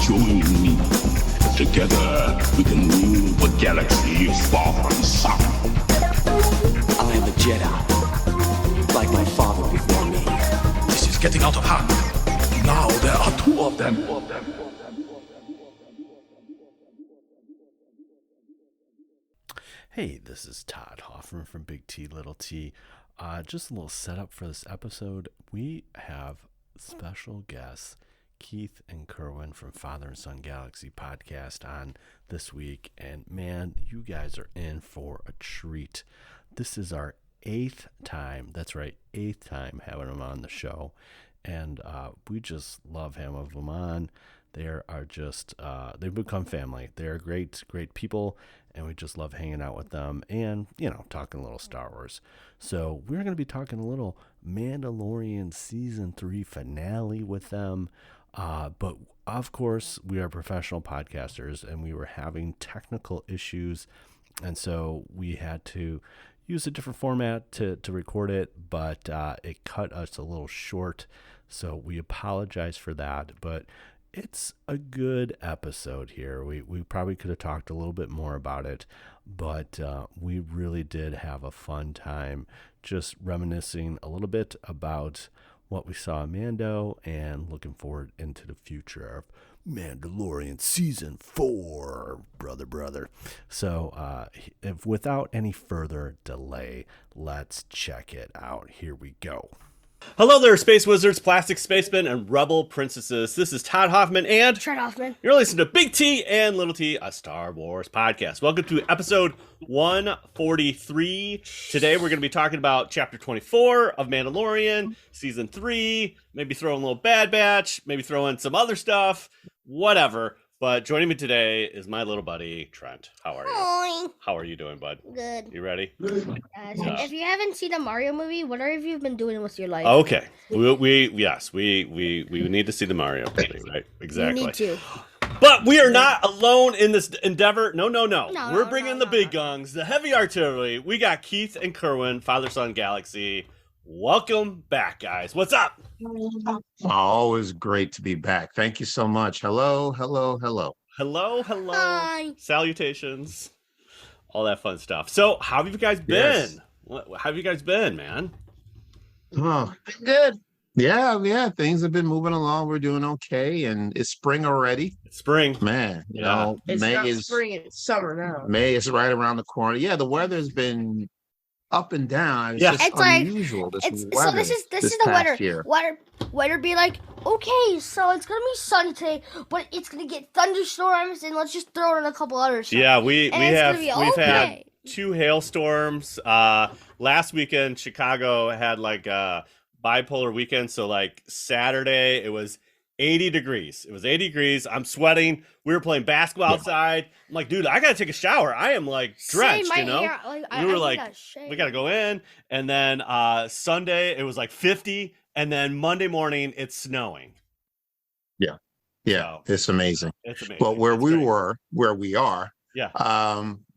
Join me. Together we can rule the galaxy far from sun. I am a Jedi, like my father before me. This is getting out of hand. Now there are two of them. Hey, this is Todd Hoffman from Big T Little T. Just a little setup for this episode. We have special guests Keith and Kerwin from Father and Son Galaxy podcast on this week. And man, you guys are in for a treat. This is our 8th time. That's right, 8th time having them on the show. And we just love having them on. They are just, they've become family. They're great people. And we just love hanging out with them and, talking a little Star Wars. So we're going to be talking a little Mandalorian Season 3 finale with them. But, of course, we are professional podcasters, and we were having technical issues. And so we had to use a different format to record it, but it cut us a little short. So we apologize for that. But it's a good episode here. We probably could have talked a little bit more about it, but we really did have a fun time just reminiscing a little bit about what we saw in Mando and looking forward into the future of Mandalorian Season 4, brother. So if without any further delay, let's check it out. Here we go. Hello there, Space Wizards, Plastic Spacemen, and Rebel Princesses. This is Todd Hoffman and Trent Hoffman. You're listening to Big T and Little T, a Star Wars podcast. Welcome to episode 143. Today we're going to be talking about chapter 24 of Mandalorian, season 3, maybe throw in a little Bad Batch, maybe throw in some other stuff, whatever. But joining me today is my little buddy, Trent. How are you? Hi. How are you doing, bud? Good. You ready? If you haven't seen a Mario movie, what have you been doing with your life? Okay. We need to see the Mario movie, right? Exactly. You need to. But we are not alone in this endeavor. No. We're bringing the big guns, the heavy artillery. We got Keith and Kerwin, Father Son Galaxy. Welcome back, guys. What's up? Always great to be back. Thank you so much. Hello. Hello. Hi. Salutations. All that fun stuff. So, how have you guys been? Yes. How have you guys been, man? Oh, Good. yeah. Things have been moving along. We're doing okay, and it's spring already. It's spring. Man, It's May not is spring, it's summer now. May is right around the corner. Yeah, the weather's been up and down. It's Yeah. just It's like- unusual. This This weather is the past weather. year. Weather be like, okay, so it's gonna be sunny today, but it's gonna get thunderstorms, and let's just throw in a couple others. Yeah, we've And it's gonna be had okay. 2 hailstorms. Last weekend, Chicago had like a bipolar weekend. So like Saturday, it was 80 degrees. It was 80 degrees. I'm sweating. We were playing basketball outside. I'm like, dude, I gotta take a shower. I am like drenched, my you know? hair, We were I like, gotta shave. we gotta go in. And then Sunday, it was like 50. And then Monday morning, it's snowing. Yeah, it's amazing. It's amazing. But where It's we great. were, where we are, Yeah.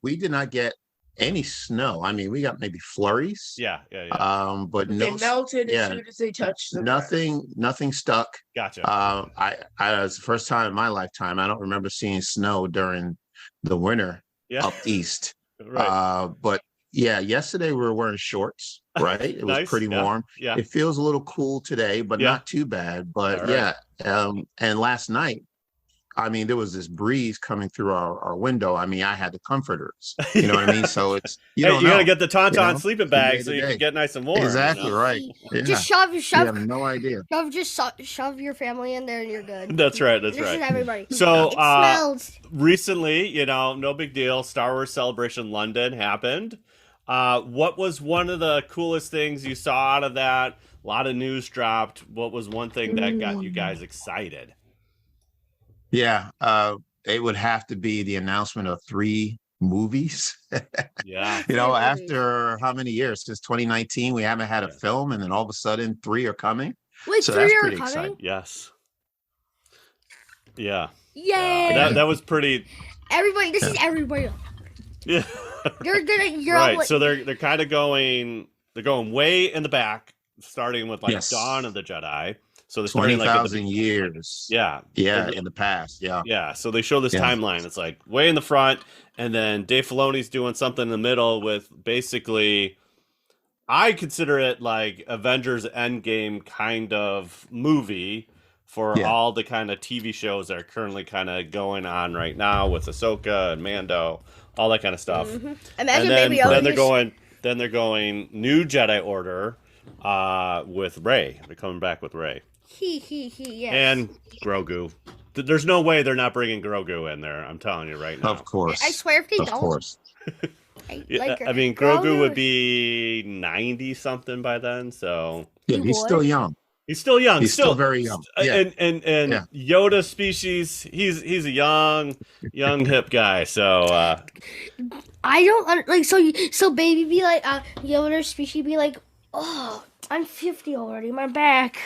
we did not get any snow. I mean, we got maybe flurries. Yeah. But They no, melted yeah. as soon as they touched the nothing stuck. Gotcha. I it's the first time in my lifetime I don't remember seeing snow during the winter Yeah. up east. Right. But yeah, yesterday we were wearing shorts, right? It was Nice, pretty yeah, warm. yeah. It feels a little cool today, but Yeah. not too bad. But All right. yeah, and last night, I mean, there was this breeze coming through our window. I mean, I had the comforters. You know what I mean? So it's Hey, don't you gotta know. get the Tauntaun you know, sleeping from bag day so to you day. can get nice and warm. Exactly you know? right. Yeah. Just You have no idea. shove your family in there, and you're good. That's right. That's This is right. everybody. So it smells. recently, no big deal. Star Wars Celebration London happened. What was one of the coolest things you saw out of that? A lot of news dropped. What was one thing that got you guys excited? Yeah, it would have to be the announcement of 3 movies. Yeah. After how many years? Since 2019, we haven't had a film, and then all of a sudden 3 are coming. Wait, so 3 that's are pretty coming? exciting. Yes. Yeah. Yay! That was pretty. Everybody, this is everybody. Yeah. You're Right. all, So they're kind of going. They're going way in the back, starting with like Yes. Dawn of the Jedi. So they're starting like 20,000 years. yeah, Yeah, in the past. Yeah. yeah. So they show this Yeah. timeline. It's like way in the front, and then Dave Filoni's doing something in the middle with basically. I consider it like Avengers Endgame kind of movie for Yeah. all the kind of TV shows that are currently kind of going on right now with Ahsoka and Mando, all that kind of stuff. Imagine And then, Baby Yoda. then they're going new Jedi Order with Rey. They're coming back with Rey Yes. and Grogu. There's no way they're not bringing Grogu in there. I'm telling you right now. Of course. I swear if they Of don't. course. Yeah, I mean, Grogu would be 90 something by then, so Yeah, he's still young. he's still young. He's still very young. Yeah. And Yeah. Yoda species, he's a young hip guy. So I don't like so baby be like Yoda species be like, oh, I'm 50 already. My back.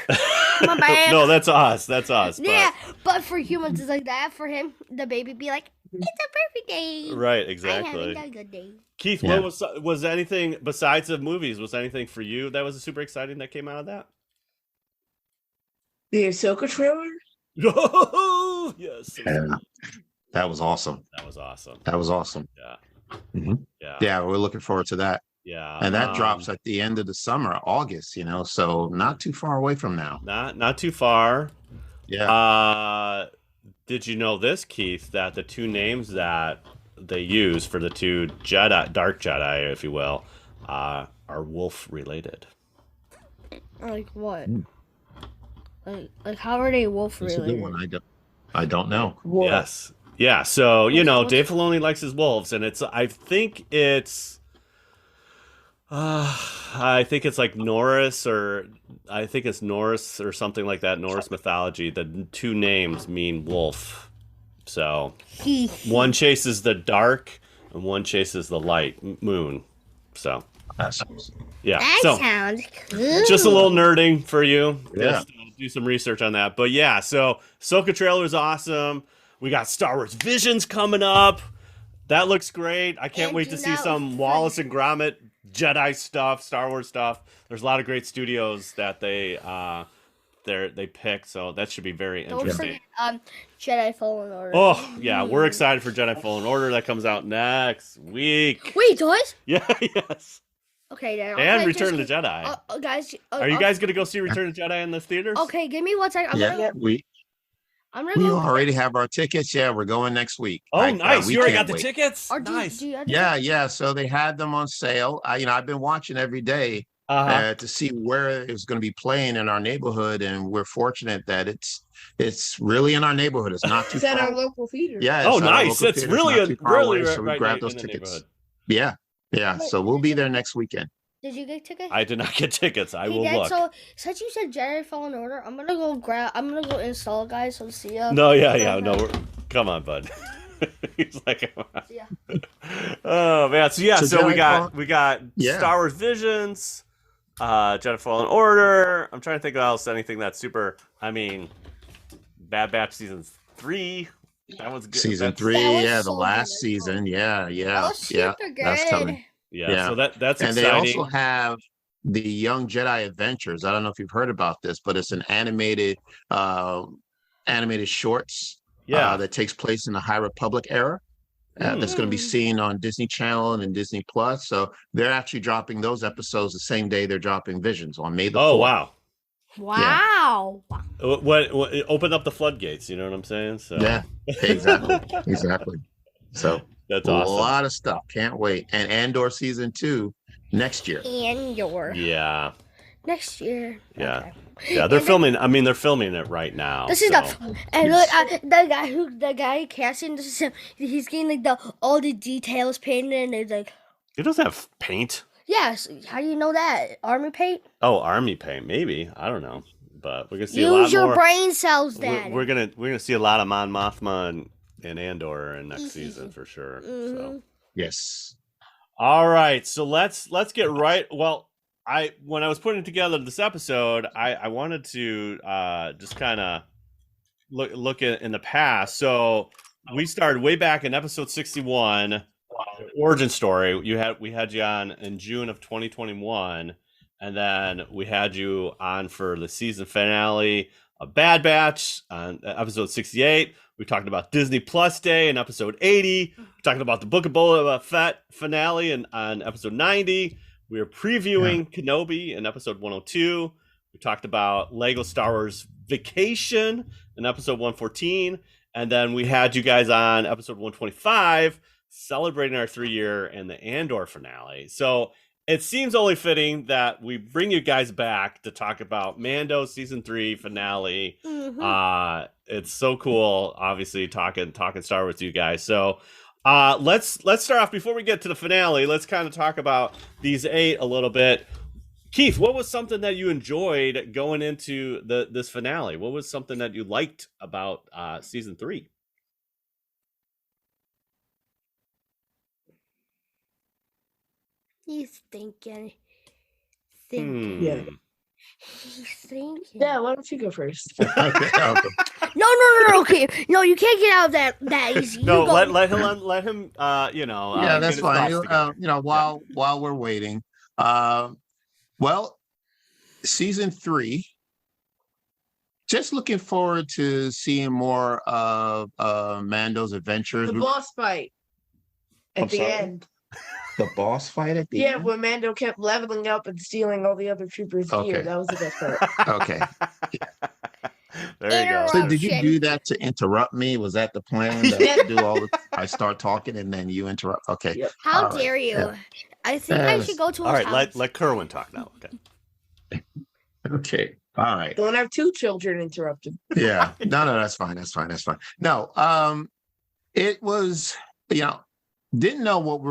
My back. no, that's us. That's us. Yeah, but for humans it's like that. For him, the baby be like, it's a perfect day. Right, I'm exactly. having a good day. Keith, Yeah. what was anything besides the movies? Was anything for you that was super exciting that came out of that? The Ahsoka trailer? Oh, yes. Yeah. That was awesome. That was awesome. That was awesome. Yeah. Mhm. Yeah. Yeah, we're looking forward to that. Yeah. And that drops at the end of the summer, August, so not too far away from now. not too far. Yeah. Did you know this, Keith, that the two names that they use for the two Jedi, Dark Jedi, if you will, are wolf related? Like what? Like how are they wolf That's a good related? one. I don't know. Whoa. Yes. Yeah. So, What's- Dave Filoni likes his wolves, and I think it's like Norse or something like that. Norse mythology. The two names mean wolf. So one chases the dark and one chases the light moon. So That's yeah. That So sounds cool. just a little nerding for you. Yeah. Just do some research on that. But yeah, so Ahsoka trailer is awesome. We got Star Wars Visions coming up. That looks great. I can't And wait to do see not some Wallace and Gromit Jedi stuff, Star Wars stuff. There's a lot of great studios that they picked, so that should be very Don't interesting. forget Jedi Fallen Order. Oh yeah, we're excited for Jedi Fallen Order. That comes out next week. Wait, toys? Yeah, yes. Okay, then. And Return of the Jedi. Guys. Are you guys gonna go see Return of the Jedi in the theaters? Okay, give me 1 second. yeah. We I'm gonna we go. already have our tickets. Yeah, we're going next week. Oh, nice! We You already can't got the wait. tickets. Or do, Nice. do you Yeah. So they had them on sale. I've been watching every day to see where it was going to be playing in our neighborhood, and we're fortunate that it's really in our neighborhood. It's not too It's at far. our local theater. Yeah. Oh, it's at our nice! local It's theater. really not too far away, right, so we right grabbed in those the tickets. neighborhood. Yeah. So we'll be there next weekend. Did you get tickets? I did not get tickets. I Hey, will Dad, look. So since you said Jedi Fallen Order, I'm gonna go install guys. So see ya. No, yeah, no. Come on, bud. He's like, Yeah. oh man. So yeah, So so we Jedi got Yeah. Star Wars Visions, Jedi Fallen Order. I'm trying to think of else anything that's super. I mean, Bad Batch season 3. That was good. Season That's- 3, That was the so last good. season. Yeah. That was Yeah. super good. That's coming. Yeah, so that's And they exciting. also have the Young Jedi Adventures. I don't know if you've heard about this, but it's an animated shorts that takes place in the High Republic era. That's going to be seen on Disney Channel and Disney Plus. So they're actually dropping those episodes the same day they're dropping Visions on May the 4th. Oh wow. Wow. What it opened up the floodgates, you know what I'm saying? So Yeah, exactly. So that's a awesome. lot of stuff. Can't wait. And Andor season 2 next year. And your Yeah. next year. Yeah. Okay. Yeah, they're And filming. I mean, they're filming it right now. This is so. the and look the guy casting this is him. He's getting like all the details painted and it's like He doesn't have paint. yes. How do you know that? Army paint? Oh, army paint, maybe. I don't know, but we're gonna see a lot Use your more. brain cells, We're, Dad. we're gonna see a lot of Mon Mothma and Andor in next season for sure. So, Mhm. Yes. all right, so let's get right. Well, when I was putting together this episode, I wanted to just kind of look at in the past. So we started way back in episode 61, origin story. We had you on in June of 2021, and then we had you on for the season finale of Bad Batch on episode 68. We talked about Disney Plus Day in episode 80. We talked about the Book of Boba Fett finale on episode 90. We were previewing Kenobi in episode 102. We talked about Lego Star Wars Vacation in episode 114. And then we had you guys on episode 125 celebrating our 3-year and the Andor finale. So it seems only fitting that we bring you guys back to talk about Mando season 3 finale. It's so cool, obviously, talking Star Wars with you guys. So let's start off before we get to the finale. Let's kind of talk about these 8 a little bit. Keith, what was something that you enjoyed going into this finale? What was something that you liked about season 3? He's thinking. Yeah. He's thinking. Yeah, why don't you go first? No. Okay, no, you can't get out of that easy. No, You go. let him. Yeah, that's fine. While we're waiting, well, season 3. Just looking forward to seeing more of Mando's adventures. The boss fight at I'm the sorry? end. The boss fight at the Yeah, end? when Mando kept leveling up and stealing all the other troopers' Okay. gear. That was the best part. Okay. There you go. So did you do that to interrupt me? Was that the plan? That I do all the, I start talking and then you interrupt? Okay. Yep. How All right. dare you? Yeah. I think I should go to his All right, house. let Kerwin talk now. Okay. Okay. All right. Don't have 2 children interrupted. Yeah. No, that's fine. No, it was, didn't know what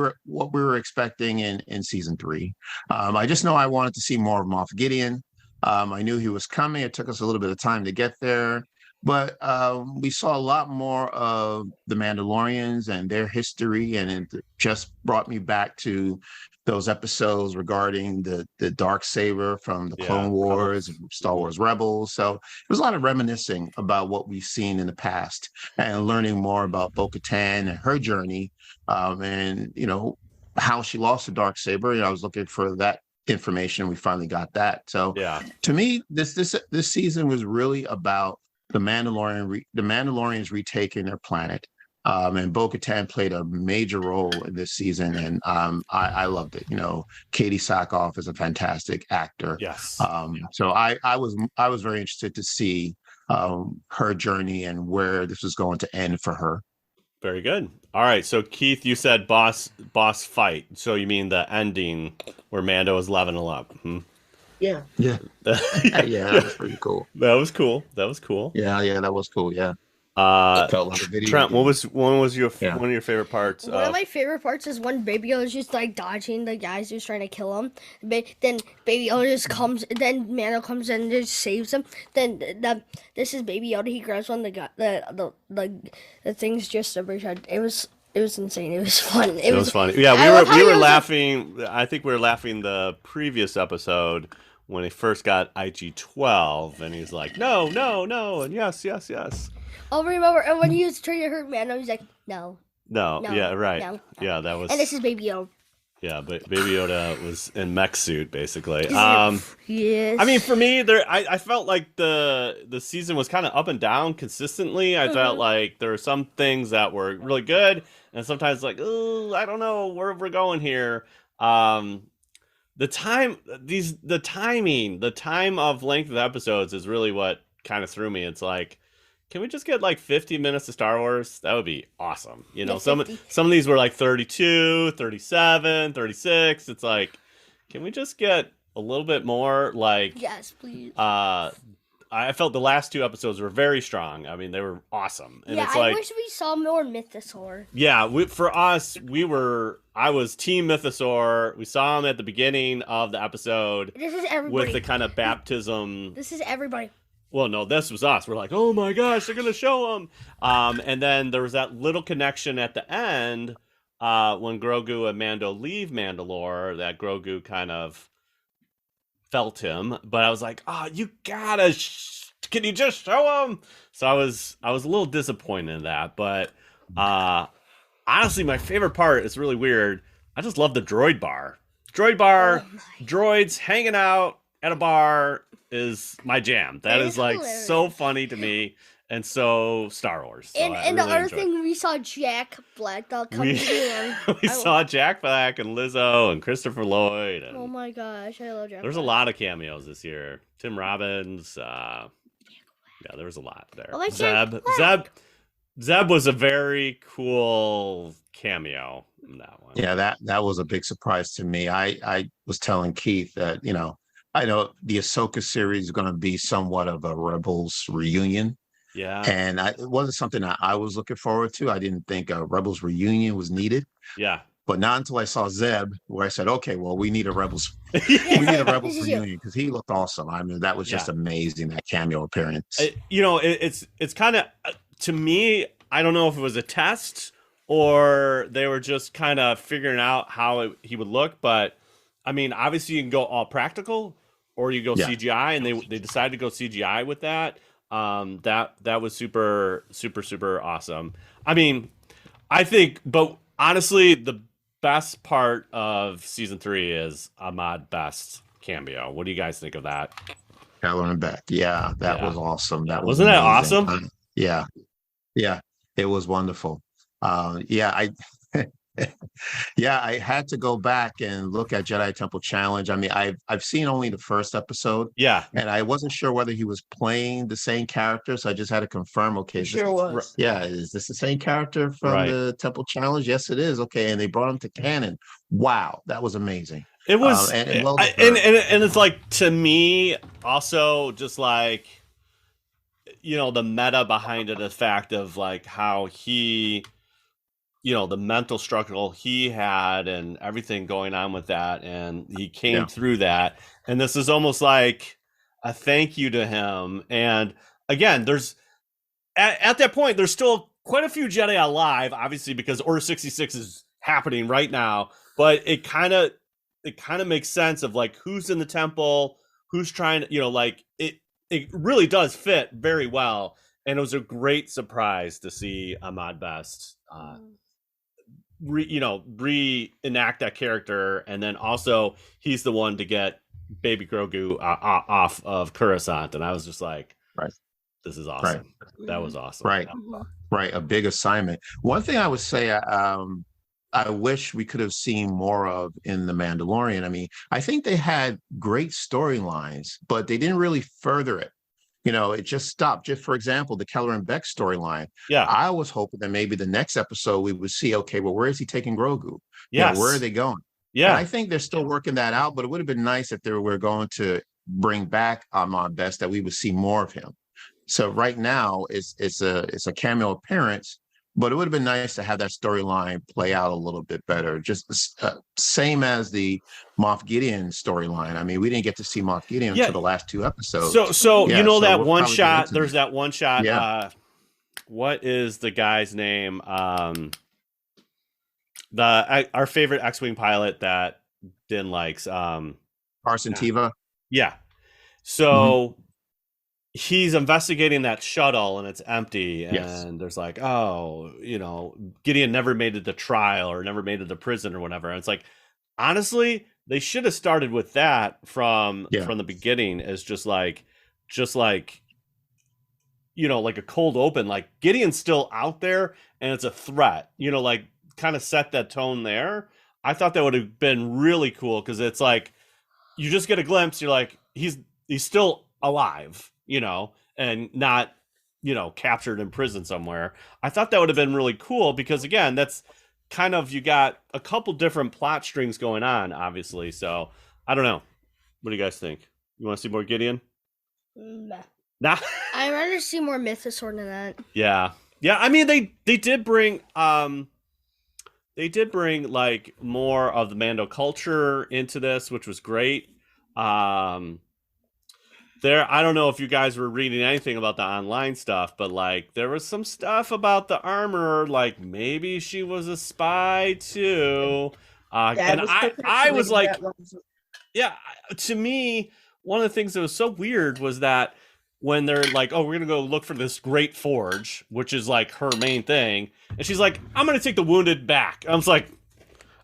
we were expecting in season 3. I just know I wanted to see more of Moff Gideon. I knew he was coming. It took us a little bit of time to get there, but we saw a lot more of the Mandalorians and their history, and it just brought me back to those episodes regarding the Darksaber from the Clone Wars, Star Wars Rebels. So it was a lot of reminiscing about what we've seen in the past and learning more about Bo-Katan and her journey, and how she lost the Darksaber. I was looking for that information. We finally got that. So to me, this season was really about the Mandalorians retaking their planet. And Bo-Katan played a major role in this season, and I loved it. Katie Sackhoff is a fantastic actor. Yes. So I was very interested to see her journey and where this was going to end for her. Very good. All right. So Keith, you said boss fight. So you mean the ending where Mando is leveling up? Yeah. Yeah. Yeah, that was pretty cool. That was cool. Yeah, that was cool. Yeah. Felt like a video Trent, game. one of your favorite parts? One of my favorite parts is when Baby Yoda is just like dodging the guys who's trying to kill him. Then Baby Yoda just comes. Then Mando comes in and just saves him. Then this is Baby Yoda. He grabs one of the things just over his head. It was insane. It was fun. It was funny. Yeah, we were laughing. I think we were laughing the previous episode when he first got IG-12, and he's like, no, and yes. I'll remember, and when he was trying to hurt Mando, he's like, no. Yeah, right. No. Yeah, that was. And this is Baby Yoda. Yeah, but Baby Yoda was in mech suit basically. Yes. I mean, for me, I felt like the season was kind of up and down consistently. I felt like there were some things that were really good, and sometimes like, oh, I don't know where we're going here. The time of length of the episodes is really what kind of threw me. It's like, can we just get like 50 minutes of Star Wars? That would be awesome. Some of these were like 32, 37, 36. It's like, can we just get a little bit more? Like, yes, please. I felt the last 2 episodes were very strong. I mean, they were awesome. And it's I wish we saw more Mythosaur. Yeah, for us, I was Team Mythosaur. We saw him at the beginning of the episode. This is everybody. With the kind of baptism. This is everybody. Well, no, this was us. We're like, oh my gosh, they're going to show him. And then there was that little connection at the end when Grogu and Mando leave Mandalore, that Grogu kind of felt him. But I was like, oh, you gotta, can you just show him? So I was a little disappointed in that. But honestly, my favorite part is really weird. I just love the droid bar. Droid bar, Oh my. droids hanging out at a bar is my jam. That That is is like hilarious. so funny to me and so Star Wars. So I And the really other enjoy thing, we saw Jack Black Dog come We, to the end. we saw Jack Black and Lizzo and Christopher Lloyd. And Oh my gosh, I love Jack there's a Black. lot of cameos this year. Tim Robbins. Yeah, there was a lot there. I like Jack Zeb. Black. Zeb was a very cool cameo in that one. Yeah, that was a big surprise to me. I was telling Keith that, I know the Ahsoka series is going to be somewhat of a Rebels reunion. Yeah. And it wasn't something that I was looking forward to. I didn't think a Rebels reunion was needed. Yeah. But not until I saw Zeb, where I said, okay, well, we need a Rebels This is you. reunion, because he looked awesome. I mean, that was just amazing, that cameo appearance. It's kind of, to me, I don't know if it was a test or they were just kind of figuring out how he would look. But I mean, obviously you can go all practical or you go CGI, and they decided to go CGI with that. That was super, super, super awesome. I mean, I think, but honestly, the best part of season 3 is Ahmad Best's cameo. What do you guys think of that? Keller and Beck. Yeah, that was awesome. That was Wasn't that amazing. awesome? Yeah, it was wonderful. I had to go back and look at Jedi Temple Challenge. I mean, I've seen only the first episode. Yeah. And I wasn't sure whether he was playing the same character, so I just had to confirm. Okay, Sure was. yeah, is this the same character from Right. the Temple Challenge? Yes, it is. Okay, and they brought him to canon. Wow, that was amazing. It was, and well and it's like, to me, also just like, the meta behind it, the fact of like how he, the mental struggle he had and everything going on with that, and he came through that, and this is almost like a thank you to him. And again, there's at that point, there's still quite a few Jedi alive, obviously, because Order 66 is happening right now, but it kind of makes sense of like who's in the temple, who's trying to, like it really does fit very well. And it was a great surprise to see Ahmad Best reenact that character. And then also he's the one to get baby Grogu off of Coruscant. And I was just like, right, this is awesome. Right. That was awesome. Right. Right. A big assignment. One thing I would say, I wish we could have seen more of in The Mandalorian. I mean, I think they had great storylines, but they didn't really further it. It just stopped. Just for example, the Keller and Beck storyline. Yeah. I was hoping that maybe the next episode we would see, okay, well, where is he taking Grogu? Yes. Where are they going? Yeah. And I think they're still working that out, but it would have been nice if they were going to bring back Ahmad Best, that we would see more of him. So right now it's a cameo appearance, but it would have been nice to have that storyline play out a little bit better. Just same as the Moff Gideon storyline. I mean, we didn't get to see Moff Gideon until the last 2 episodes. So that we'll one probably shot. get into There's that one shot. Yeah. What is the guy's name? Our favorite X-wing pilot that Din likes. Carson Teva. Yeah. So he's investigating that shuttle and it's empty, and there's like, Gideon never made it to trial or never made it to prison or whatever. And it's like, honestly, they should have started with that from the beginning, as just like like a cold open, like Gideon's still out there and it's a threat, like kind of set that tone there. I thought that would have been really cool, because it's like you just get a glimpse, you're like, he's still alive, and not, captured in prison somewhere. I thought that would have been really cool, because again, that's kind of, you got a couple different plot strings going on, obviously. So I don't know. What do you guys think? You want to see more Gideon? Nah. I'd rather see more Mythosaur than that. Yeah. I mean, they did bring like more of the Mando culture into this, which was great. I don't know if you guys were reading anything about the online stuff, but like there was some stuff about the armor, like maybe she was a spy too. And I was like, to me, one of the things that was so weird was that when they're like, oh, we're gonna go look for this great forge, which is like her main thing, and she's like, I'm gonna take the wounded back. I was like,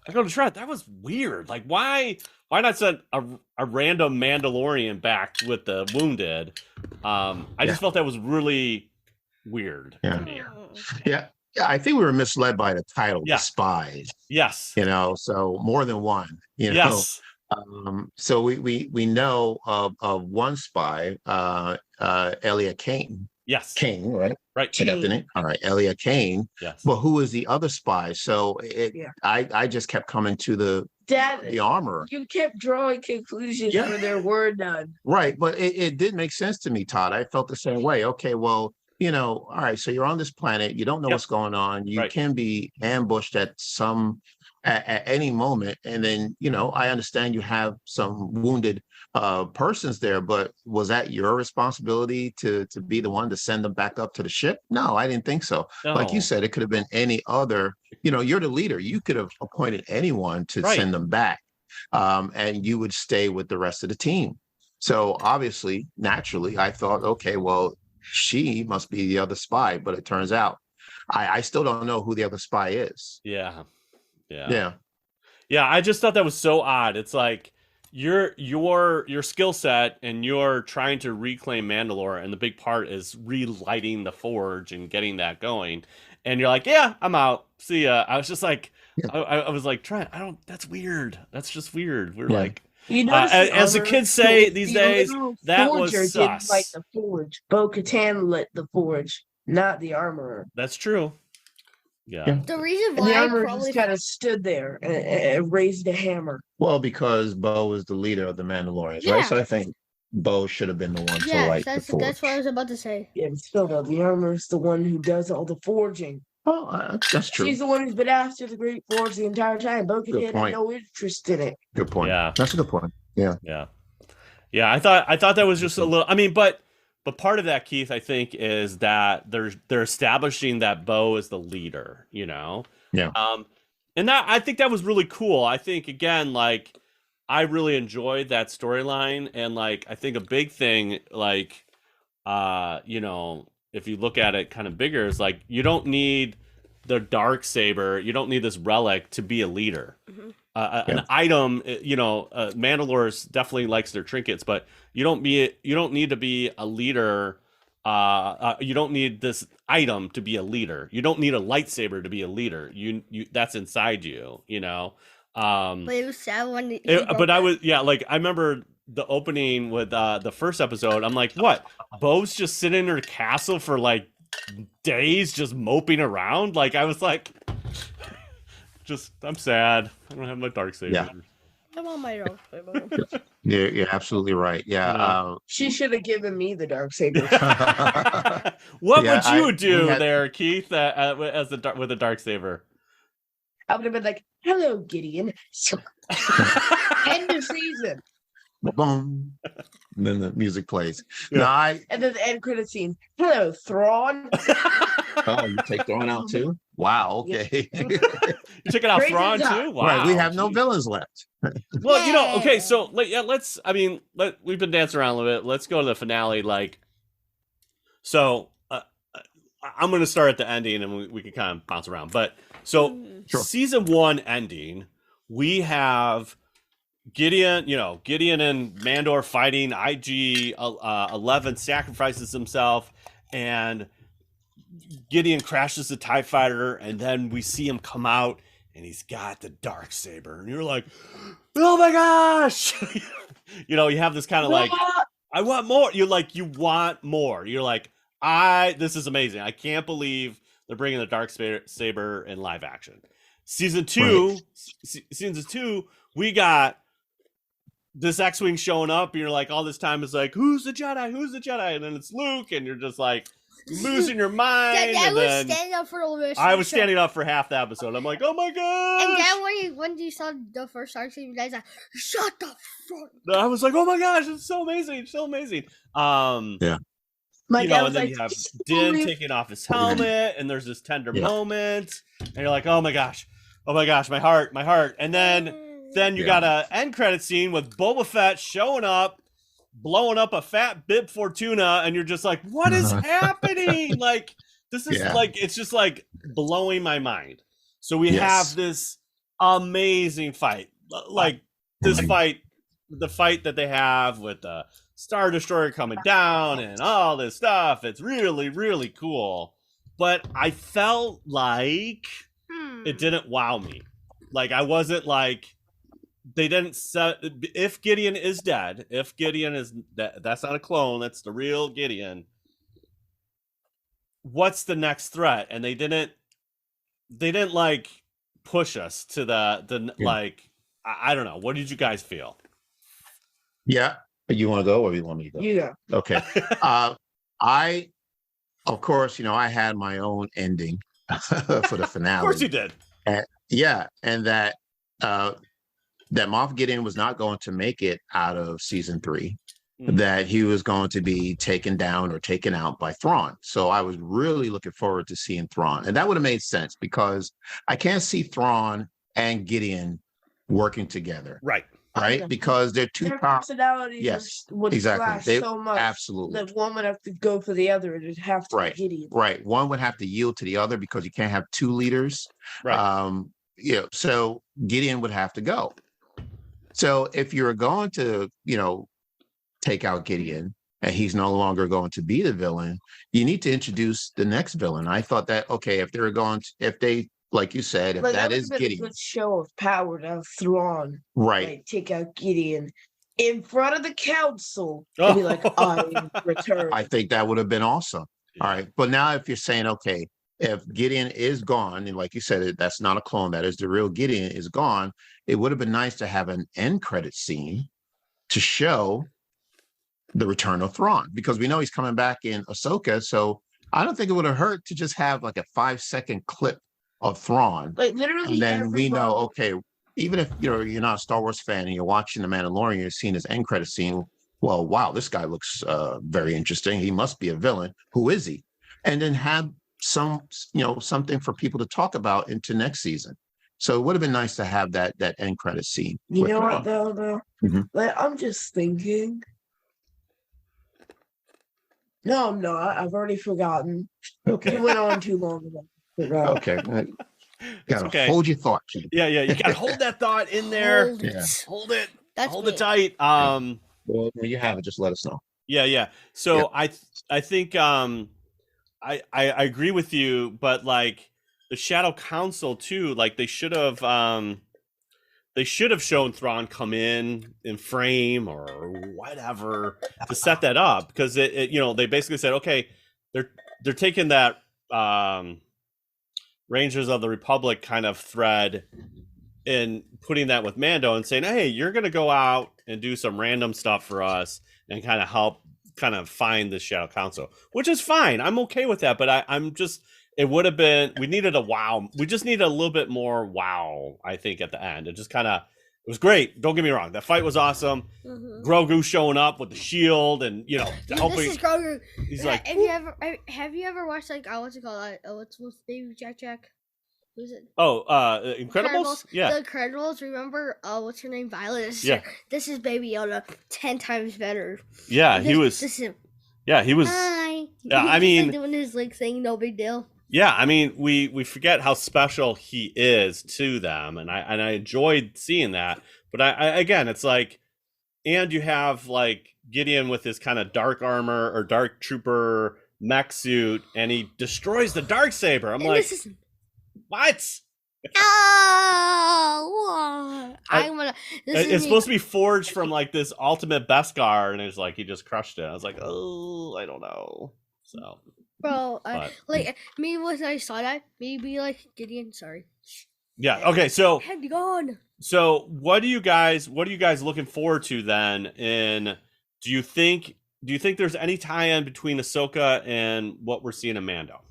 I go to Trent. That was weird. Like, why not send a random Mandalorian back with the wounded? I just felt that was really weird to me. Yeah. I think we were misled by the title, Yeah. The Spies. Yes. So more than one. Yes. So we know of one spy, Elia Kane. Yes. Kane, right? Right. Kane. All right, Elia Kane. Yes. But who is the other spy? So I just kept coming to the armorer. You kept drawing conclusions where there were none. Right, but it did make sense to me, Todd. I felt the same way. Okay, well, all right, so you're on this planet, you don't know what's going on, you can be ambushed at any moment, and then I understand you have some wounded persons there, but was that your responsibility to be the one to send them back up to the ship? No, I didn't think so. No. Like you said, it could have been any other, you're the leader, you could have appointed anyone to send them back, and you would stay with the rest of the team. So obviously, naturally, I thought, okay, well, she must be the other spy, but it turns out I still don't know who the other spy is. Yeah. I just thought that was so odd. It's like your skill set, and you're trying to reclaim Mandalore, and the big part is relighting the forge and getting that going, and you're like, yeah, I'm out, see ya. I was just like, I was like, Trent, that's weird, that's just weird. We're like, as the kids say these days, that was sus. Didn't light the forge. Bo-Katan lit the forge, not the armorer. That's true. Yeah. The reason And why the I armorer probably just kind of stood there and raised a hammer. Well, because Bo is the leader of the Mandalorians, right? So I think Bo should have been the one to light the forge. That's what I was about to say. Yeah, but still, though, the armorer is the one who does all the forging. Oh, that's true. She's the one who's been after the Great Forge the entire time. Bo-Katan had no interest in it. Good point. Yeah, that's a good point. Yeah. I thought that was just a little. I mean, but part of that, Keith, I think, is that they're establishing that Bo is the leader. Yeah. And that, I think that was really cool. I think, again, like, I really enjoyed that storyline, and like, I think a big thing, like, if you look at it kind of bigger, is like, you don't need the dark saber, you don't need this relic to be a leader. Mm-hmm. An item, Mandalore definitely likes their trinkets, but you don't need to be a leader. You don't need this item to be a leader. You don't need a lightsaber to be a leader. You that's inside you. But it was sad when. I remember the opening with the first episode. I'm like, what? Bo's just sitting in her castle for like days, just moping around. Like, I was like, I'm sad. I don't have my dark saber. Yeah. I want my dark saber. You're absolutely right. Yeah. She should have given me the dark saber. What would you do there, Keith, with the dark saber? I would have been like, "Hello, Gideon." End of season. Boom. And then the music plays. Yeah. And then the end credit scene. Hello, Thrawn. Oh, you take Thrawn out too? Wow. Okay. You took it out Thrawn too? Wow. Right. We have no villains left. Well, okay. So let's. I mean, we've been dancing around a little bit. Let's go to the finale. Like, so I'm going to start at the ending, and we can kind of bounce around. But so season 1 ending, we have Gideon and Mandor fighting. IG 11 sacrifices himself, and Gideon crashes the TIE fighter, and then we see him come out, and he's got the dark saber, and you're like, oh my gosh. You have this kind of like, I want more. You want more. You're like, this is amazing. I can't believe they're bringing the dark saber in live action. Season 2, we got this X-Wing showing up, and you're like, all this time is like, who's the Jedi? And then it's Luke, and you're just like losing your mind. I was standing up for a little bit. I was standing up for half the episode. I'm like, oh my god. And then when you saw the first dark saber, you guys like, shut the fuck. I was like, oh my gosh, it's so amazing, so amazing. Yeah. And then you have Din taking off his helmet, and there's this tender moment, and you're like, oh my gosh, my heart. And then you got a end credit scene with Boba Fett showing up, blowing up a fat Bib Fortuna, and you're just like, what is happening? Like, this is like, it's just like blowing my mind. So we have this amazing fight. Like this fight, the fight that they have with the Star Destroyer coming down and all this stuff. It's really, really cool. But I felt like it didn't wow me. Like I wasn't like they didn't set. If Gideon is dead, if Gideon is that's not a clone. That's the real Gideon. What's the next threat? And they didn't like push us to the like. I don't know. What did you guys feel? Yeah. You want to go or you want me to go? Yeah. Okay. I, of course, I had my own ending for the finale. Of course you did. And, yeah. And that Moff Gideon was not going to make it out of season 3, that he was going to be taken down or taken out by Thrawn. So I was really looking forward to seeing Thrawn. And that would have made sense because I can't see Thrawn and Gideon working together. Right. Right, because they're two Their personalities would clash so much. Absolutely. That one would have to go for the other, and it'd have to be Gideon. Right. One would have to yield to the other because you can't have two leaders. Right. So Gideon would have to go. So if you're going to, take out Gideon and he's no longer going to be the villain, you need to introduce the next villain. I thought that, okay, if they like you said, if that is Gideon, a good show of power to have Thrawn, right, take out Gideon in front of the council and be like, I return. I think that would have been awesome. All right, but now if you're saying, okay, if Gideon is gone, and like you said, that's not a clone, that is the real Gideon is gone, it would have been nice to have an end credit scene to show the return of Thrawn, because we know he's coming back in Ahsoka. So I don't think it would have hurt to just have like a 5-second clip of Thrawn, like literally, and then we know, okay, even if you're not a Star Wars fan and you're watching the Mandalorian, you're seeing his end credit scene. Well, wow, this guy looks very interesting. He must be a villain. Who is he? And then have something for people to talk about into next season. So it would have been nice to have that end credit scene. You know what though? Like I'm just thinking. No, I'm not. I've already forgotten. Okay. It went on too long ago. Okay. Gotta hold your thought, Keith. Yeah. You gotta hold that thought in there. Hold it. Hold it tight. Well, when you have it, just let us know. Yeah. So I think I agree with you, but like the Shadow Council too, like they should have shown Thrawn come in frame or whatever to set that up, because it they basically said, okay, they're taking that Rangers of the Republic kind of thread and putting that with Mando and saying, hey, you're going to go out and do some random stuff for us and kind of help find the Shadow Council, which is fine. I'm okay with that. But it would have been, we needed a wow. We just needed a little bit more wow, I think, at the end. It was great. Don't get me wrong. That fight was awesome. Grogu showing up with the shield and, helping. This is Grogu. He's like, have you ever watched what's it called? What's Baby Jack? Who's it? Oh, Incredibles? Yeah. The Incredibles. Remember, what's her name? Violet. This is Baby Yoda 10 times better. Yeah, he was. Yeah, he was. Hi. Yeah, I mean, doing his thing, no big deal. Yeah, I mean, we forget how special he is to them, and I enjoyed seeing that. But I again, it's like, and you have like Gideon with his kind of dark armor or dark trooper mech suit, and he destroys the Darksaber. I'm like, what? Oh, it's supposed to be forged from like this ultimate Beskar, and it's like he just crushed it. I was like, oh, I don't know. So. Bro, me when I saw that, maybe like Gideon. Sorry. Yeah. Okay. So. Head gone. So what are you guys looking forward to then? And do you think there's any tie-in between Ahsoka and what we're seeing in Mando?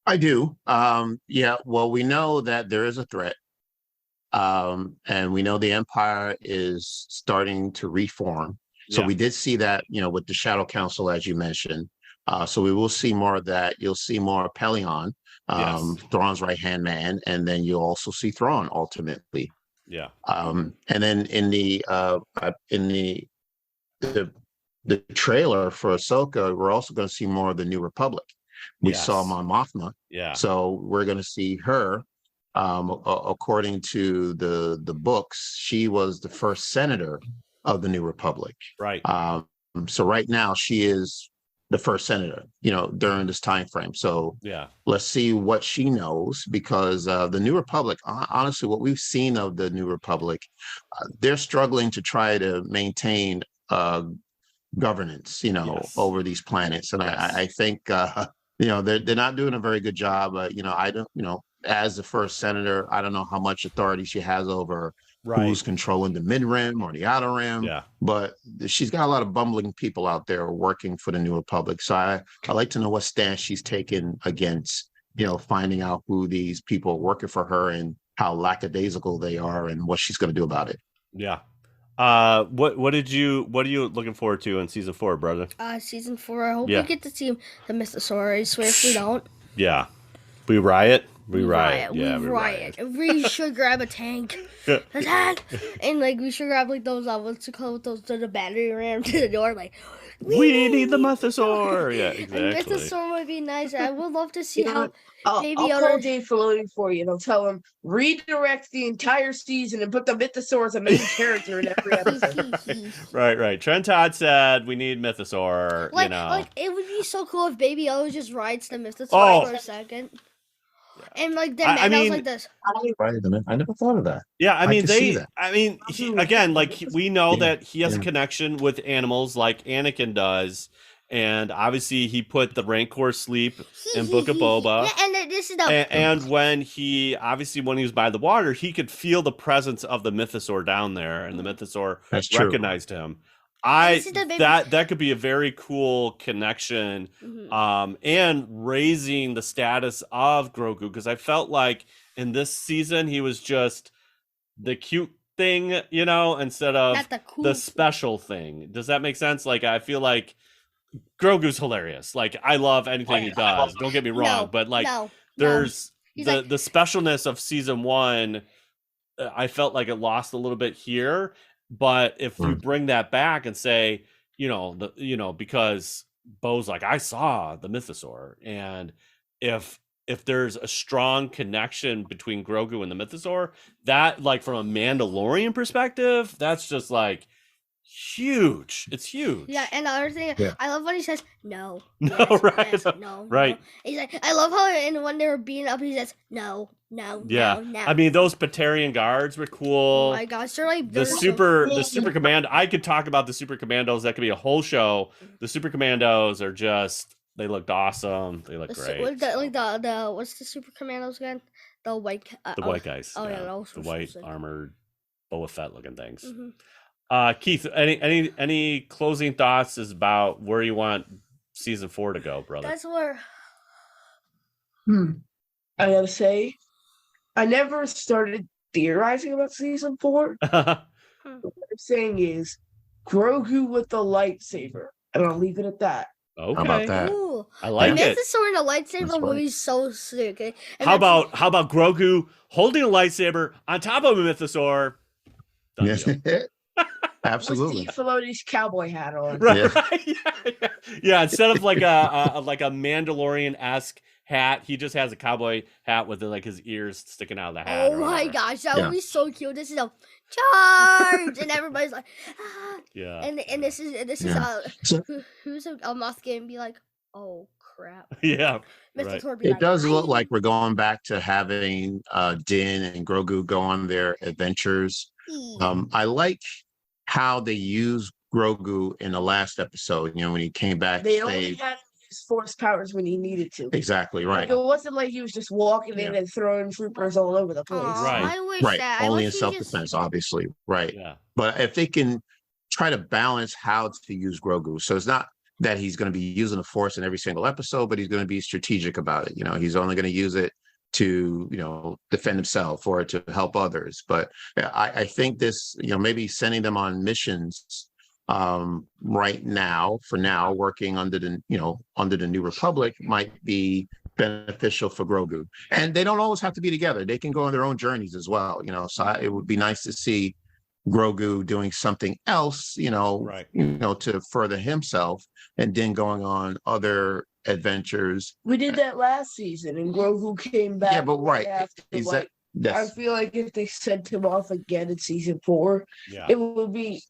I do. Yeah. Well, we know that there is a threat, and we know the Empire is starting to reform. So we did see that, with the Shadow Council, as you mentioned. So we will see more of that. You'll see more Pelion, Thrawn's right-hand man, and then you'll also see Thrawn ultimately. Yeah. And then in the trailer for Ahsoka, we're also going to see more of the New Republic. We saw Mon Mothma. Yeah. So we're going to see her According to the books, she was the first senator of the New Republic. Right. So right now she is the first senator, during this time frame. So Yeah. let's see what she knows, because the New Republic, honestly, what we've seen of the New Republic, they're struggling to try to maintain governance, Yes. over these planets. And Yes. I think, they're not doing a very good job. I don't, as the first senator, I don't know how much authority she has over who's controlling the mid rim or the outer rim. Yeah. But she's got a lot of bumbling people out there working for the New Republic. So I like to know what stance she's taken against, finding out who these people are working for her and how lackadaisical they are and what she's going to do about it. Yeah. What are you looking forward to in season 4, brother? Season 4. I hope Yeah. we get to see the Mythosaur. I swear if we don't, Yeah. We riot. we riot. Yeah, we riot. We should grab a tank. A tank. And we should grab those what's it called? Those to the battery ram to the door. We need the Mythosaur. Yeah, And exactly. Mythosaur would be nice. I would love to see You know how what? I'll Baby call Yoda. Dave Filoni for you, and I'll tell him redirect the entire season and put the Mythosaur as a main character in every episode. Right. Trent Todd said we need Mythosaur. It would be so cool if Baby Yoda just rides the Mythosaur Oh. for a second. And then I Mando's mean- like this. Right. I never thought of that. Yeah, I mean can see that. we know Yeah, that he has a yeah. connection with animals like Anakin does, and obviously he put the Rancor sleep in Book of Boba. Yeah, and then this is the And when he was by the water, he could feel the presence of the Mythosaur down there, and the Mythosaur That's true. recognized him. This is the baby- That could be a very cool connection, Mhm. and raising the status of Grogu, because I felt like in this season he was just the cute thing, instead of Not the cool the thing. special thing. Does that make sense? I feel like Grogu's hilarious. I love anything he does. Don't get me wrong, No, but no, there's He's the specialness of season 1. I felt like it lost a little bit here, but if you bring that back and say, because Bo's like, I saw the Mythosaur, and if there's a strong connection between Grogu and the Mythosaur, that from a Mandalorian perspective, that's just huge. It's huge. Yeah, and the other thing, Yeah. I love when he says no. No, yes, right, yes, no, right. No. He's like, I love how when they were beating up, he says no. Yeah. no. I mean, those Batarian guards were cool. Oh my gosh, they're The super command. I could talk about the super commandos. That could be a whole show. The super commandos are they looked awesome. They look great. the what's the super commandos again? The white The white guys. Oh yeah, those the were so white sick. armored Boba Fett looking things. Mhm. Keith, any closing thoughts is about where you want season 4 to go, brother? That's where I gotta say, I never started theorizing about season 4. What I'm saying is Grogu with the lightsaber, and I'll leave it at that. Okay. How about that? ooh, I like the it. Mythosaur and the That's lightsaber right. movie is so sick. And How that's- about Grogu holding a lightsaber on top of a Mythosaur? Done Yes. deal. Absolutely. With Dave Filoni's cowboy hat on. Right, Yeah. right. Yeah. Instead of a Mandalorian-esque hat, he just has a cowboy hat with his ears sticking out of the hat. Oh or my whatever. gosh, that Yeah. would be so cute. This is a charge, and everybody's like, ah. Yeah. And this is Yeah. So- who's a moth game and be like, oh crap, Yeah. Mr. Right. Thor be It like, does look "Aye." like we're going back to having Din and Grogu go on their adventures. I like how they use Grogu in the last episode. When he came back, They only saved. had his force powers when he needed to. Exactly right. It wasn't like he was just walking in Yeah. and throwing troopers all over the place. Aw, Right. I wish Right. that. I Only in wish he self-defense, obviously. Right. Yeah. But if they can try to balance how to use Grogu, so it's not that he's going to be using the Force in every single episode, but he's going to be strategic about it. He's only going to use it to, defend himself or to help others. But I think this, maybe sending them on missions right now, for now, working under the New Republic might be beneficial for Grogu. And they don't always have to be together. They can go on their own journeys as well. So it would be nice to see Grogu doing something else, Right. To further himself, and then going on other adventures. We did that last season, and Grogu came back. Yeah, but right. after, Is like, Yes. I feel like if they sent him off again in season 4, Yeah. it would be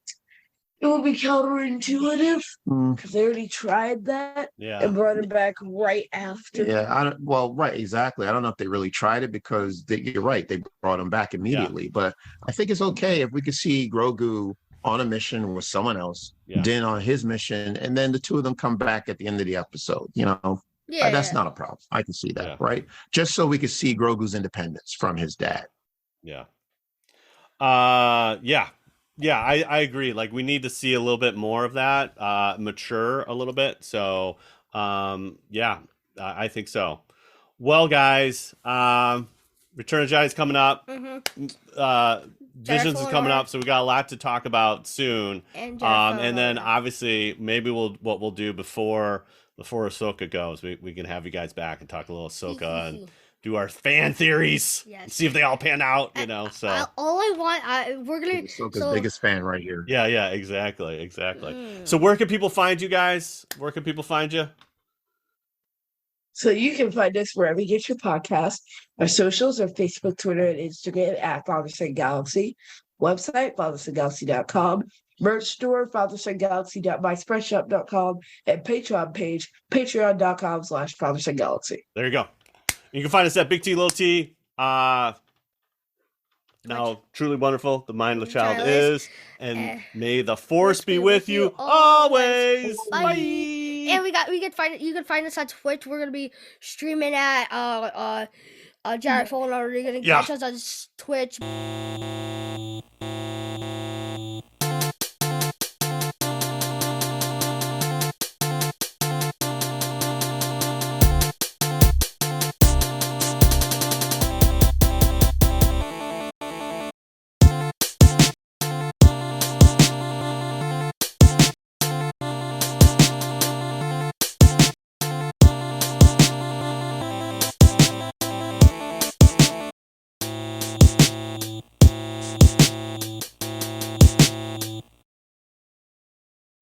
counterintuitive Mm. because they already tried that Yeah. and brought him back right after. Yeah, I don't. Well, right, exactly. I don't know if they really tried it because you're right. They brought him back immediately, but I think it's okay if we could see Grogu on a mission with someone else, Yeah. Din on his mission, and then the two of them come back at the end of the episode. Yeah, That's not a problem. I can see that, Yeah. right? Just so we could see Grogu's independence from his dad. Yeah. Yeah, I agree. Like we need to see a little bit more of that, mature a little bit. So, yeah, I think so. Well, guys, Return of Jedi is coming up. Visions is coming up, so we got a lot to talk about soon. And then obviously maybe what we'll do before Ahsoka goes, we can have you guys back and talk a little Ahsoka and do our fan theories. Yes. See if they all pan out. So all I want, we're gonna. Ahsoka's biggest fan right here. yeah, exactly. So where can people find you guys? Where can people find you? So you can find us wherever you get your podcast. Our socials are Facebook, Twitter, and Instagram at Father Son Galaxy. Website, FatherSonGalaxy.com. Merch store, FatherSonGalaxy.myspreadshop.com. And Patreon page, Patreon.com/FatherSonGalaxy. There you go. You can find us at Big T Little T. Now, truly wonderful, the mindless child is, and may the force be with you always. Bye. And you can find us on Twitch. We're gonna be streaming at Jared Phone. Are you gonna catch us on Twitch?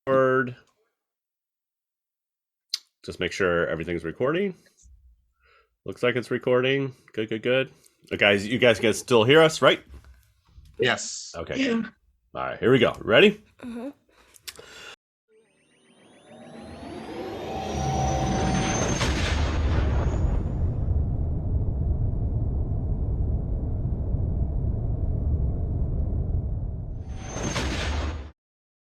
Word. Just make sure everything's recording. Looks like it's recording. Good. Guys, you guys can still hear us, right? Yes. Okay. Yeah. All right, here we go. Ready? Mm-hmm.